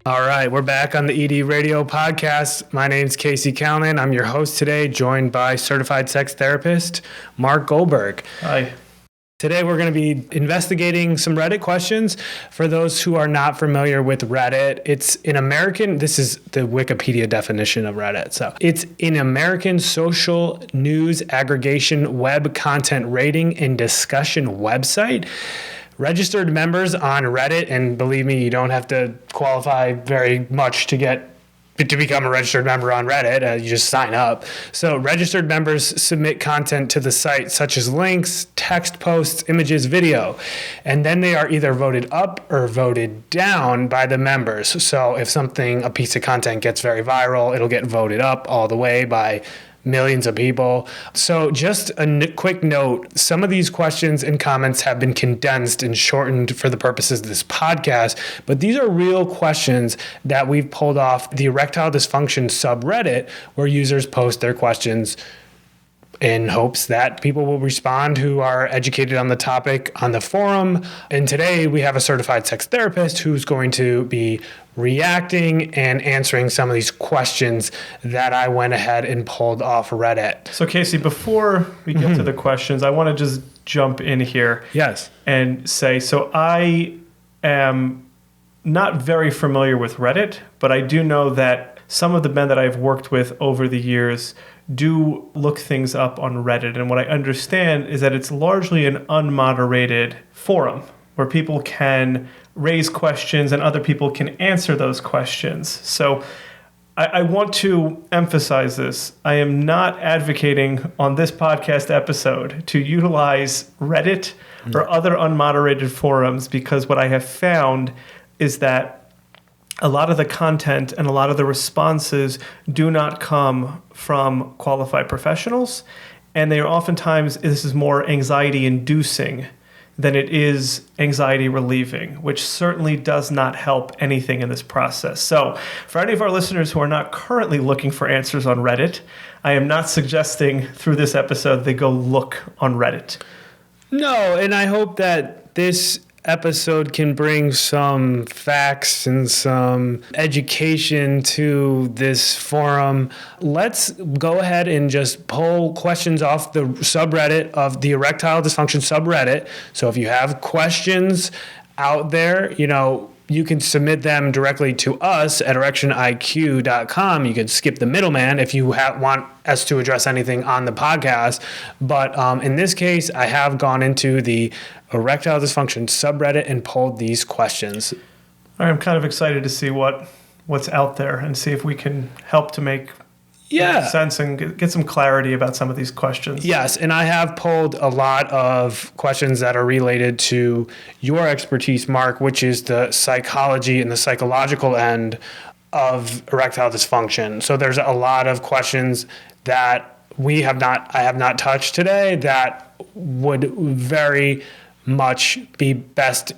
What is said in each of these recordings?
All right, we're back on the ED Radio Podcast. My name's Casey Callan. I'm your host today, joined by certified sex therapist Mark Goldberg. Hi. Today we're going to be investigating some Reddit questions. For those who are not familiar with Reddit, it's an American, this is the Wikipedia definition of Reddit. So it's an American social news aggregation web content rating and discussion website. Registered members on Reddit, and believe me, you don't have to qualify very much to become a registered member on Reddit. You just sign up. So registered members submit content to the site such as links, text posts, images, video, and then they are either voted up or voted down by the members. So if a piece of content gets very viral, it'll get voted up all the way by millions of people. So just a quick note, some of these questions and comments have been condensed and shortened for the purposes of this podcast, but these are real questions that we've pulled off the Erectile Dysfunction subreddit, where users post their questions in hopes that people will respond who are educated on the topic on the forum. And today we have a certified sex therapist who's going to be reacting and answering some of these questions that I went ahead and pulled off Reddit. So Casey, before we get to the questions, I want to just jump in here. Yes. And say, so I am not very familiar with Reddit, but I do know that some of the men that I've worked with over the years do look things up on Reddit. And what I understand is that it's largely an unmoderated forum where people can raise questions and other people can answer those questions. So I want to emphasize this. I am not advocating on this podcast episode to utilize Reddit or other unmoderated forums, because what I have found is that a lot of the content and a lot of the responses do not come from qualified professionals, and they are oftentimes, this is more anxiety inducing than it is anxiety relieving, which certainly does not help anything in this process. So for any of our listeners who are not currently looking for answers on Reddit, I am not suggesting through this episode they go look on Reddit. No, and I hope that this episode can bring some facts and some education to this forum. Let's go ahead and just pull questions off the subreddit of the Erectile Dysfunction subreddit. So if you have questions out there, you can submit them directly to us at erectioniq.com. You could skip the middleman if you want us to address anything on the podcast. But in this case, I have gone into the Erectile Dysfunction subreddit and pulled these questions. All right, I'm kind of excited to see what's out there and see if we can help to make sense and get some clarity about some of these questions. Yes, and I have pulled a lot of questions that are related to your expertise, Mark, which is the psychology and the psychological end of erectile dysfunction. So there's a lot of questions that I have not touched today that would very much be best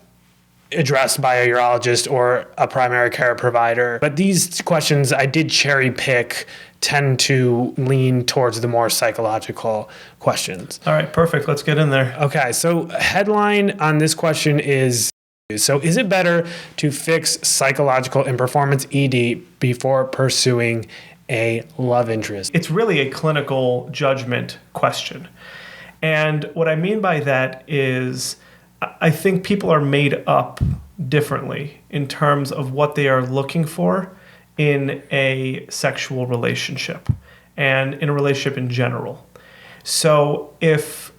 addressed by a urologist or a primary care provider. But these questions I did cherry pick tend to lean towards the more psychological questions. All right, perfect. Let's get in there. Okay, so headline on this question is, so is it better to fix psychological and performance ED before pursuing a love interest? It's really a clinical judgment question. And what I mean by that is I think people are made up differently in terms of what they are looking for in a sexual relationship and in a relationship in general. So if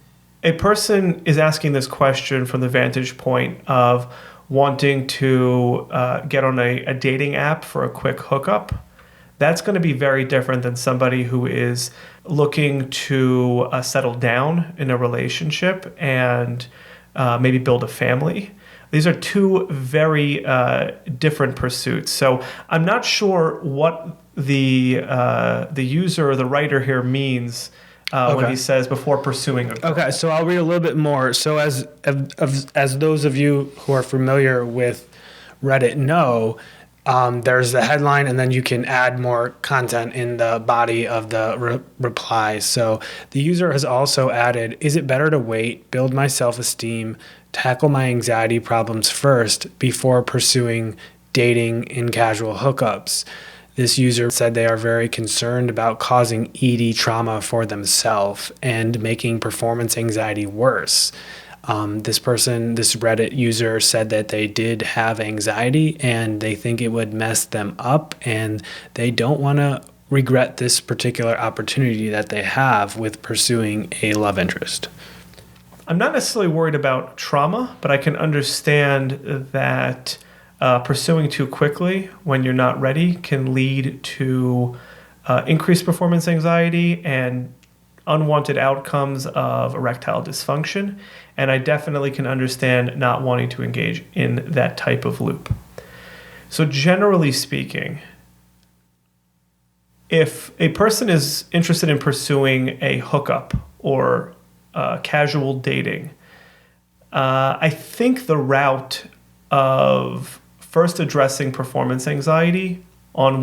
a person is asking this question from the vantage point of wanting to get on a dating app for a quick hookup, that's going to be very different than somebody who is looking to settle down in a relationship and maybe build a family. These are two very different pursuits. So I'm not sure what the user or the writer here means when he says before pursuing a girl. Okay, so I'll read a little bit more. So as those of you who are familiar with Reddit know, there's the headline, and then you can add more content in the body of the replies. So the user has also added, is it better to wait, build my self-esteem, tackle my anxiety problems first before pursuing dating and casual hookups. This user said they are very concerned about causing ED trauma for themselves and making performance anxiety worse. This Reddit user said that they did have anxiety and they think it would mess them up, and they don't want to regret this particular opportunity that they have with pursuing a love interest. I'm not necessarily worried about trauma, but I can understand that pursuing too quickly when you're not ready can lead to increased performance anxiety and unwanted outcomes of erectile dysfunction. And I definitely can understand not wanting to engage in that type of loop. So generally speaking, if a person is interested in pursuing a hookup or casual dating, I think the route of first addressing performance anxiety on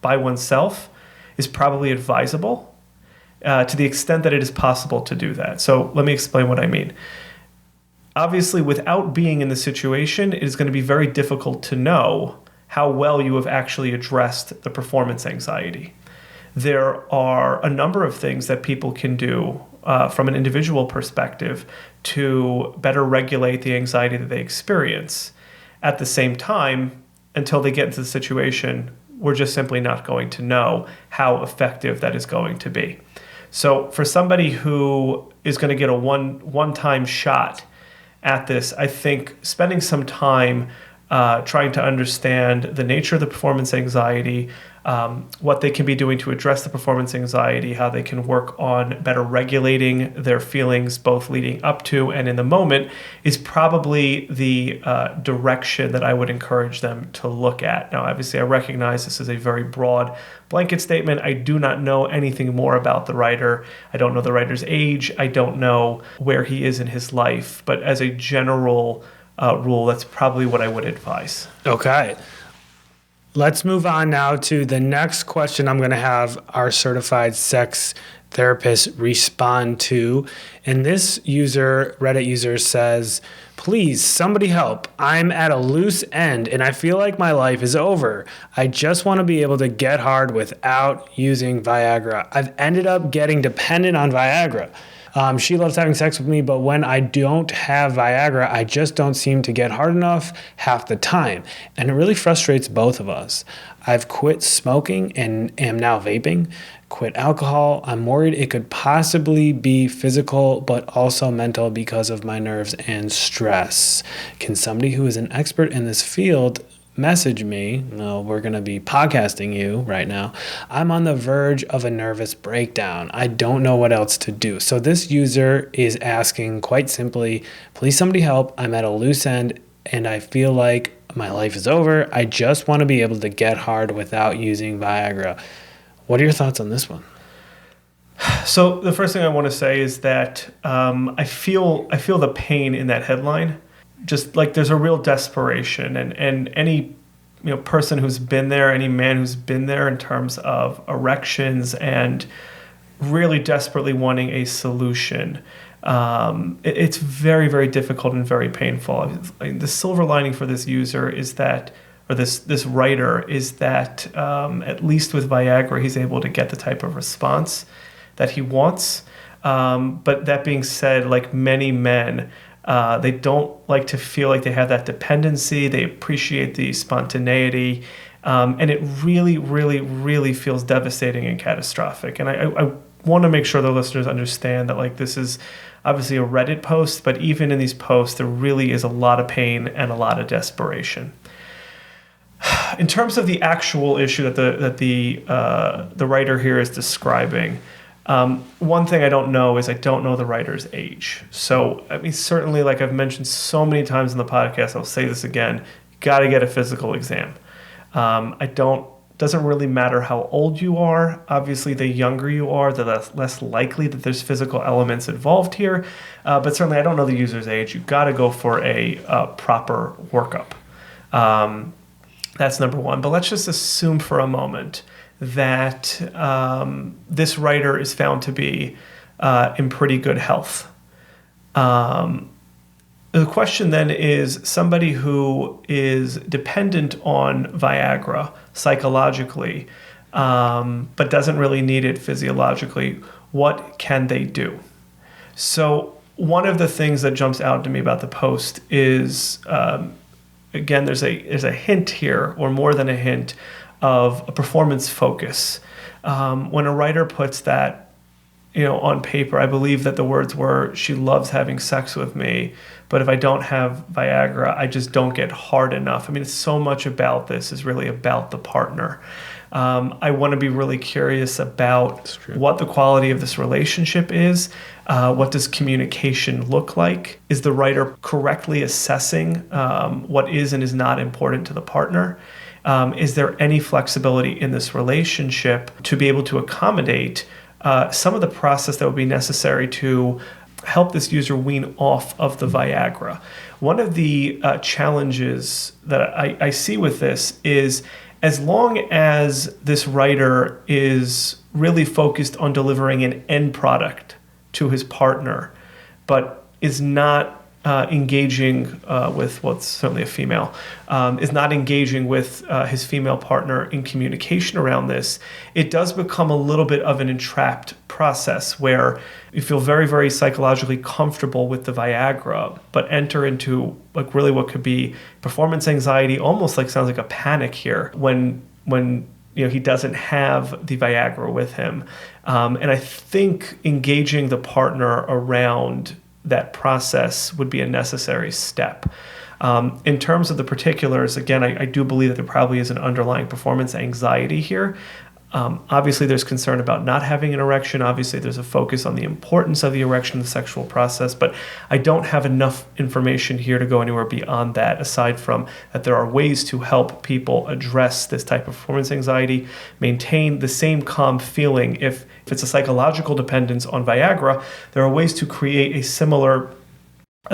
by oneself is probably advisable to the extent that it is possible to do that. So let me explain what I mean. Obviously, without being in the situation, it is going to be very difficult to know how well you have actually addressed the performance anxiety. There are a number of things that people can do from an individual perspective to better regulate the anxiety that they experience. At the same time, until they get into the situation, we're just simply not going to know how effective that is going to be. So for somebody who is going to get a one-time shot at this, I think spending some time trying to understand the nature of the performance anxiety, what they can be doing to address the performance anxiety, how they can work on better regulating their feelings both leading up to and in the moment is probably the direction that I would encourage them to look at. Now, obviously, I recognize this is a very broad blanket statement. I do not know anything more about the writer. I don't know the writer's age. I don't know where he is in his life. But as a general rule, that's probably what I would advise. Okay. Let's move on now to the next question I'm going to have our certified sex therapist respond to. And this Reddit user says, please, somebody help. I'm at a loose end and I feel like my life is over. I just want to be able to get hard without using Viagra. I've ended up getting dependent on Viagra. She loves having sex with me, but when I don't have Viagra, I just don't seem to get hard enough half the time. And it really frustrates both of us. I've quit smoking and am now vaping, quit alcohol. I'm worried it could possibly be physical, but also mental because of my nerves and stress. Can somebody who is an expert in this field message me? No, we're going to be podcasting you right now. I'm on the verge of a nervous breakdown. I don't know what else to do. So this user is asking quite simply, please somebody help. I'm at a loose end and I feel like my life is over. I just want to be able to get hard without using Viagra. What are your thoughts on this one? So the first thing I want to say is that I feel the pain in that headline. Just like there's a real desperation, and any person who's been there, any man who's been there in terms of erections and really desperately wanting a solution, it's very, very difficult and very painful. The silver lining for this user is that, or this writer is that at least with Viagra he's able to get the type of response that he wants. But that being said, like many men, they don't like to feel like they have that dependency. They appreciate the spontaneity. And it really, really, really feels devastating and catastrophic. And I want to make sure the listeners understand that like this is obviously a Reddit post, but even in these posts, there really is a lot of pain and a lot of desperation. In terms of the actual issue that the writer here is describing, one thing I don't know is I don't know the writer's age. So, I mean, certainly, like I've mentioned so many times in the podcast, I'll say this again, you got to get a physical exam. Doesn't really matter how old you are. Obviously, the younger you are, the less likely that there's physical elements involved here. But certainly, I don't know the user's age. You got to go for a proper workup. That's number one. But let's just assume for a moment that this writer is found to be in pretty good health. The question then is somebody who is dependent on Viagra psychologically, but doesn't really need it physiologically. What can they do? So one of the things that jumps out to me about the post is, again, there's a hint here, or more than a hint, of a performance focus. When a writer puts that, on paper, I believe that the words were, "She loves having sex with me, but if I don't have Viagra, I just don't get hard enough." I mean, so much about this is really about the partner. I want to be really curious about what the quality of this relationship is. What does communication look like? Is the writer correctly assessing what is and is not important to the partner? Is there any flexibility in this relationship to be able to accommodate some of the process that would be necessary to help this user wean off of the Viagra? One of the challenges that I see with this is, as long as this writer is really focused on delivering an end product to his partner, but is not engaging with, well, it's certainly a female, is not engaging with his female partner in communication around this, it does become a little bit of an entrapped process where you feel very, very psychologically comfortable with the Viagra, but enter into like really what could be performance anxiety, almost like sounds like a panic here when he doesn't have the Viagra with him. And I think engaging the partner around that process would be a necessary step. In terms of the particulars, again, I do believe that there probably is an underlying performance anxiety here. Obviously, there's concern about not having an erection. Obviously, there's a focus on the importance of the erection in the sexual process, but I don't have enough information here to go anywhere beyond that, aside from that there are ways to help people address this type of performance anxiety, maintain the same calm feeling. If it's a psychological dependence on Viagra, there are ways to create a similar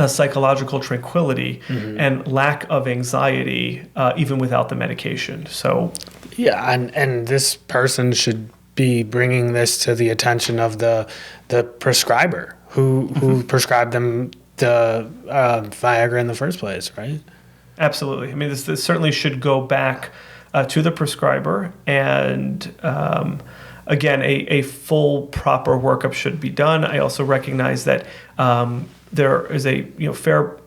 psychological tranquility and lack of anxiety, even without the medication. So, yeah, and this person should be bringing this to the attention of the prescriber who prescribed them the Viagra in the first place, right? Absolutely. I mean, this certainly should go back to the prescriber, and again, a full, proper workup should be done. I also recognize that there is a fair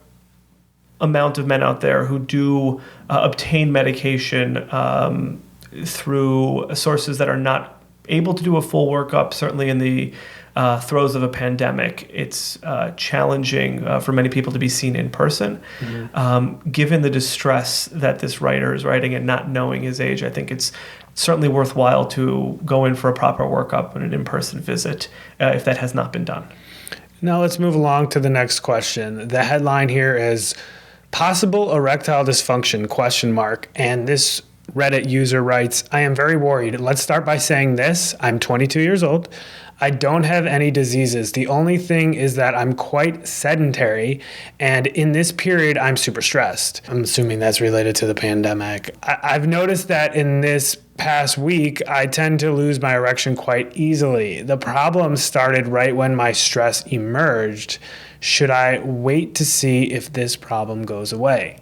amount of men out there who do obtain medication through sources that are not able to do a full workup. Certainly in the throes of a pandemic, it's challenging for many people to be seen in person. Given the distress that this writer is writing and not knowing his age, I think it's certainly worthwhile to go in for a proper workup and an in-person visit if that has not been done. Now let's move along to the next question. The headline here is possible erectile dysfunction, ? And this Reddit user writes, I am very worried. Let's start by saying this. I'm 22 years old. I don't have any diseases. The only thing is that I'm quite sedentary, and in this period, I'm super stressed. I'm assuming that's related to the pandemic. I've noticed that in this past week, I tend to lose my erection quite easily. The problem started right when my stress emerged. Should I wait to see if this problem goes away?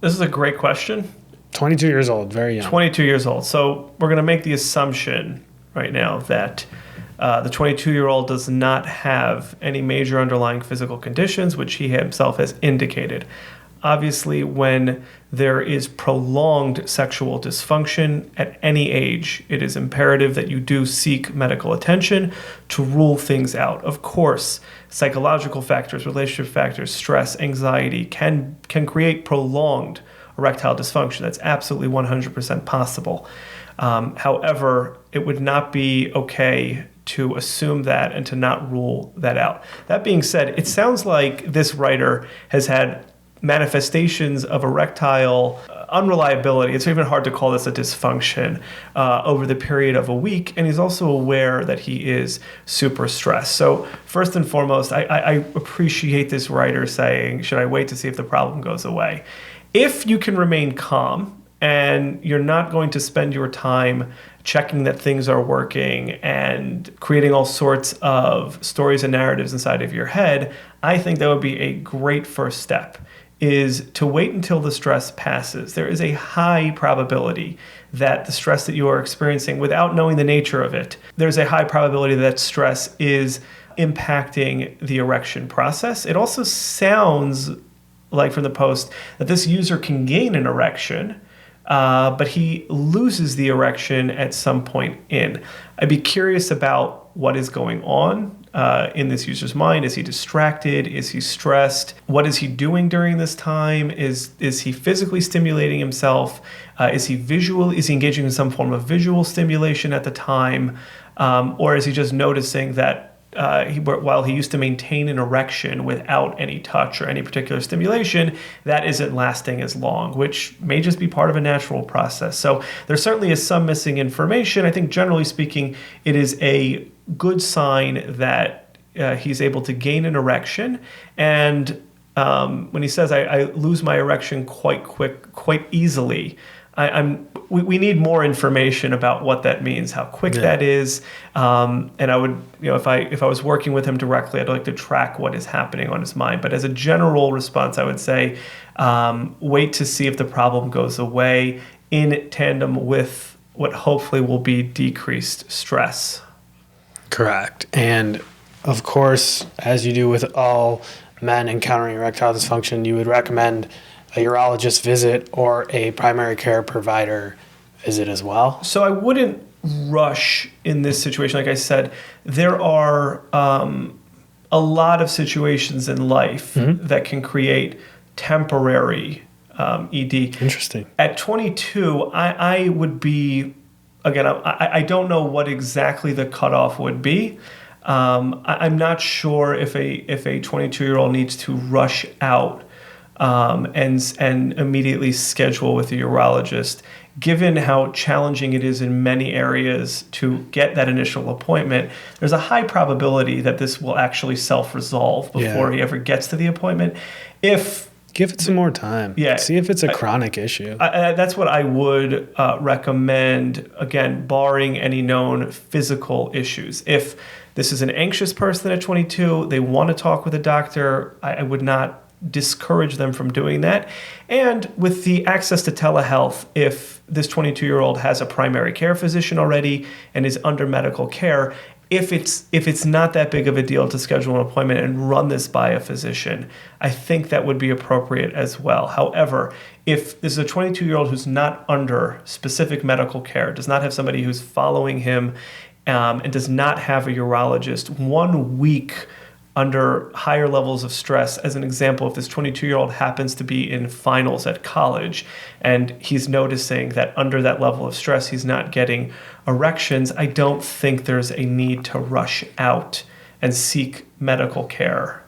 This is a great question. 22 years old, very young. 22 years old. So we're going to make the assumption right now that the 22-year-old does not have any major underlying physical conditions, which he himself has indicated. Obviously, when there is prolonged sexual dysfunction at any age, it is imperative that you do seek medical attention to rule things out. Of course, psychological factors, relationship factors, stress, anxiety can create prolonged erectile dysfunction. That's absolutely 100% possible. However, it would not be okay to assume that and to not rule that out. That being said, it sounds like this writer has had manifestations of erectile unreliability. It's even hard to call this a dysfunction over the period of a week, and he's also aware that he is super stressed. So first and foremost, I appreciate this writer saying, should I wait to see if the problem goes away? If you can remain calm and you're not going to spend your time checking that things are working and creating all sorts of stories and narratives inside of your head, I think that would be a great first step, is to wait until the stress passes. There is a high probability that the stress that you are experiencing, without knowing the nature of it, there's a high probability that stress is impacting the erection process. It also sounds like from the post that this user can gain an erection, but he loses the erection at some point in. I'd be curious about what is going on in this user's mind. Is he distracted? Is he stressed? What is he doing during this time? Is he physically stimulating himself? Is he engaging in some form of visual stimulation at the time? Or is he just noticing that while he used to maintain an erection without any touch or any particular stimulation, that isn't lasting as long, which may just be part of a natural process. So there certainly is some missing information. I think generally speaking, it is a good sign that he's able to gain an erection. And when he says, I lose my erection quite easily, we need more information about what that means, how quick that is, and I would, if I was working with him directly, I'd like to track what is happening on his mind. But as a general response, I would say, wait to see if the problem goes away in tandem with what hopefully will be decreased stress. Correct. And of course, as you do with all men encountering erectile dysfunction, you would recommend a urologist visit or a primary care provider visit as well? So I wouldn't rush in this situation. Like I said, there are a lot of situations in life that can create temporary ED. Interesting. At 22, I would be, again, I don't know what exactly the cutoff would be. I'm not sure if a 22-year-old needs to rush out and immediately schedule with a urologist, given how challenging it is in many areas to get that initial appointment. There's a high probability that this will actually self-resolve before he ever gets to the appointment. Give it some more time. Yeah. See if it's a chronic issue. That's what I would recommend, again, barring any known physical issues. If this is an anxious person at 22, they want to talk with a doctor, I would not discourage them from doing that. And with the access to telehealth, if this 22-year-old has a primary care physician already and is under medical care, if it's not that big of a deal to schedule an appointment and run this by a physician, I think that would be appropriate as well. However, if this is a 22-year-old who's not under specific medical care, does not have somebody who's following him, and does not have a urologist, 1 week under higher levels of stress, as an example, if this 22-year-old happens to be in finals at college and he's noticing that under that level of stress he's not getting erections, I don't think there's a need to rush out and seek medical care,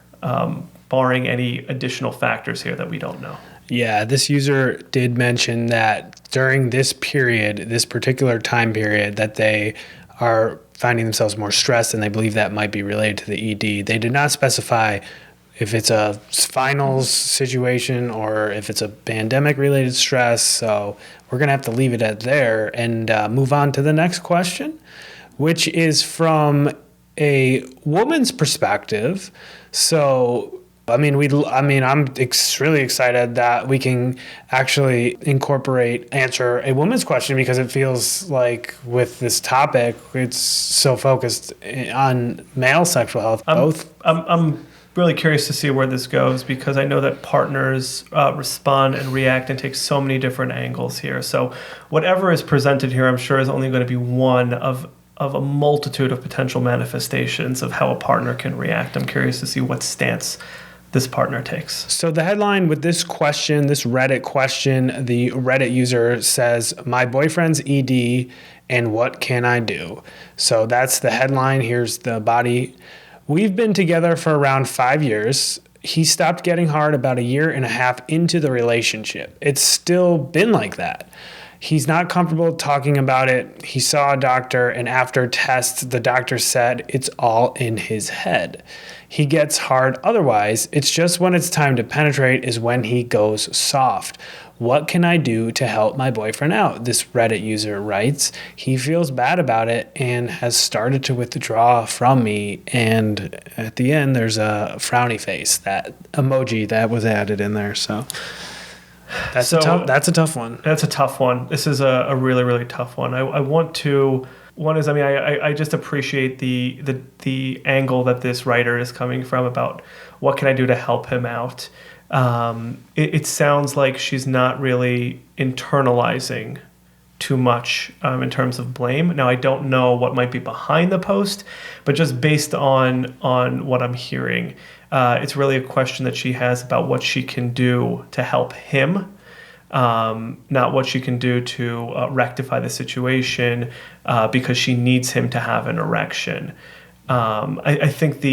barring any additional factors here that we don't know. Yeah, this user did mention that during this period, this particular time period, that they are finding themselves more stressed, and they believe that might be related to the ED. They did not specify if it's a finals situation or if it's a pandemic-related stress, so we're going to have to leave it at there and move on to the next question, which is from a woman's perspective. So I'm really excited that we can actually answer a woman's question, because it feels like with this topic, it's so focused on male sexual health. I'm really curious to see where this goes, because I know that partners respond and react and take so many different angles here. So whatever is presented here, I'm sure is only going to be one of a multitude of potential manifestations of how a partner can react. I'm curious to see what stance this partner takes. So the headline with this question, this Reddit question, the Reddit user says, "My boyfriend's ED, and what can I do?" So that's the headline. Here's the body. "We've been together for around 5 years. He stopped getting hard about 1.5 years into the relationship. It's still been like that. He's not comfortable talking about it. He saw a doctor, and after tests, the doctor said it's all in his head. He gets hard otherwise. It's just when it's time to penetrate is when he goes soft. What can I do to help my boyfriend out? This Reddit user writes, he feels bad about it and has started to withdraw from me. And at the end, there's a frowny face, that emoji that was added in there. So that's a tough one. That's a tough one. This is a really, really tough one. I just appreciate the angle that this writer is coming from about what can I do to help him out. It sounds like she's not really internalizing too much in terms of blame. Now, I don't know what might be behind the post, but just based on what I'm hearing, it's really a question that she has about what she can do to help him, not what she can do to rectify the situation because she needs him to have an erection. I think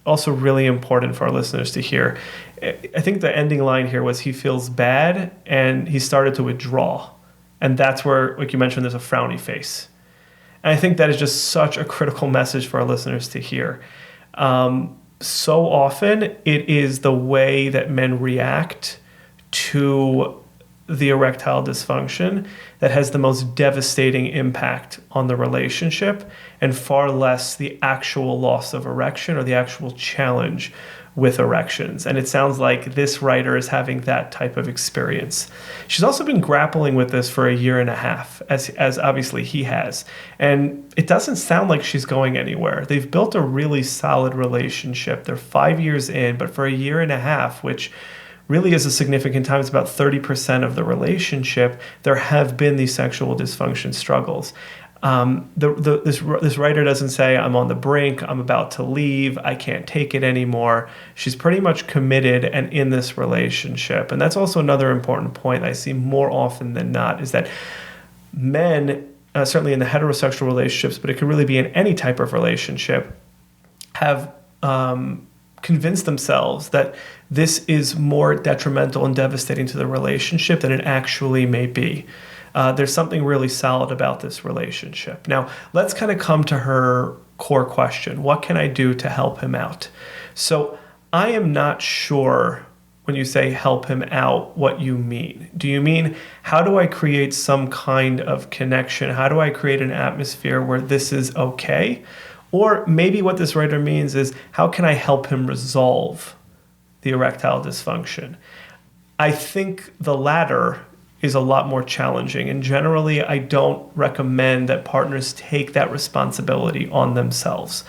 also really important for our listeners to hear, I think the ending line here was he feels bad and he started to withdraw. And that's where, like you mentioned, there's a frowny face. And I think that is just such a critical message for our listeners to hear. So often it is the way that men react to the erectile dysfunction that has the most devastating impact on the relationship, and far less the actual loss of erection or the actual challenge with erections. And it sounds like this writer is having that type of experience. She's also been grappling with this for 1.5 years, as obviously he has. And it doesn't sound like she's going anywhere. They've built a really solid relationship. They're 5 years in, but for 1.5 years, which really is a significant time, it's about 30% of the relationship, there have been these sexual dysfunction struggles. This writer doesn't say, I'm on the brink, I'm about to leave, I can't take it anymore. She's pretty much committed and in this relationship. And that's also another important point I see more often than not, is that men, certainly in the heterosexual relationships, but it could really be in any type of relationship, have convinced themselves that this is more detrimental and devastating to the relationship than it actually may be. There's something really solid about this relationship. Now, let's kind of come to her core question. What can I do to help him out? So I am not sure when you say help him out what you mean. Do you mean, how do I create some kind of connection? How do I create an atmosphere where this is okay? Or maybe what this writer means is, how can I help him resolve the erectile dysfunction? I think the latter is a lot more challenging. And generally, I don't recommend that partners take that responsibility on themselves.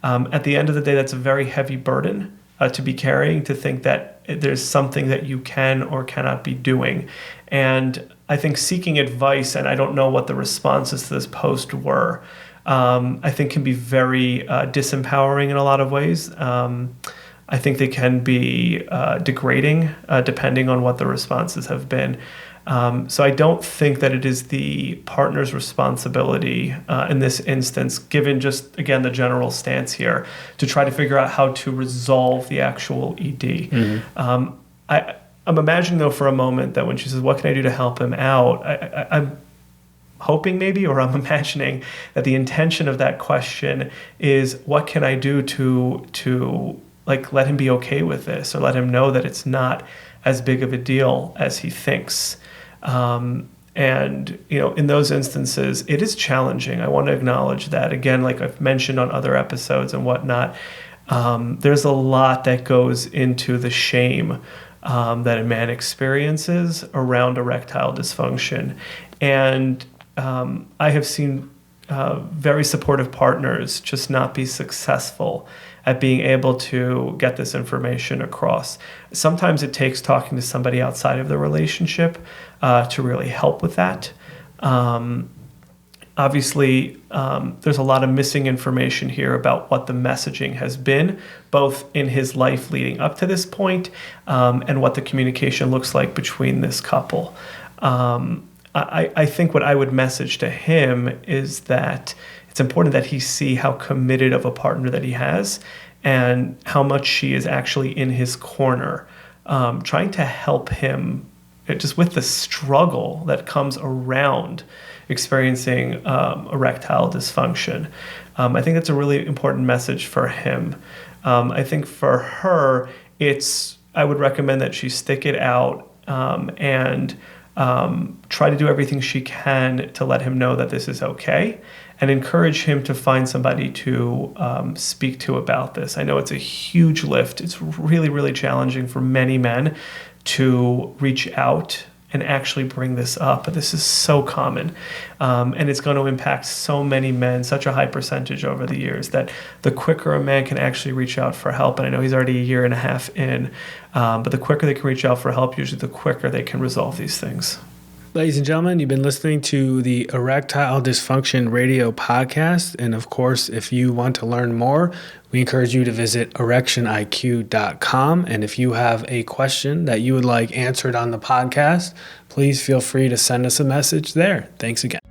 At the end of the day, that's a very heavy burden to be carrying, to think that there's something that you can or cannot be doing. And I think seeking advice, and I don't know what the responses to this post were, I think can be very disempowering in a lot of ways. I think they can be degrading depending on what the responses have been. So I don't think that it is the partner's responsibility in this instance, given just, again, the general stance here, to try to figure out how to resolve the actual ED. Mm-hmm. I'm imagining, though, for a moment that when she says, what can I do to help him out, I'm hoping maybe, or I'm imagining that the intention of that question is, what can I do to like let him be okay with this, or let him know that it's not as big of a deal as he thinks. And, in those instances, it is challenging. I want to acknowledge that. Again, like I've mentioned on other episodes and whatnot, there's a lot that goes into the shame that a man experiences around erectile dysfunction. And I have seen very supportive partners just not be successful at being able to get this information across. Sometimes it takes talking to somebody outside of the relationship to really help with that. Obviously, there's a lot of missing information here about what the messaging has been, both in his life leading up to this point and what the communication looks like between this couple. I think what I would message to him is that it's important that he see how committed of a partner that he has and how much she is actually in his corner, trying to help him just with the struggle that comes around experiencing erectile dysfunction. I think that's a really important message for him. I think for her, I would recommend that she stick it out and try to do everything she can to let him know that this is okay, and encourage him to find somebody to speak to about this. I know it's a huge lift. It's really, really challenging for many men to reach out and actually bring this up. But this is so common, and it's going to impact so many men, such a high percentage over the years, that the quicker a man can actually reach out for help, and I know he's already a year and a half in, but the quicker they can reach out for help, usually the quicker they can resolve these things. Ladies and gentlemen, you've been listening to the Erectile Dysfunction Radio Podcast. And of course, if you want to learn more, we encourage you to visit erectioniq.com. And if you have a question that you would like answered on the podcast, please feel free to send us a message there. Thanks again.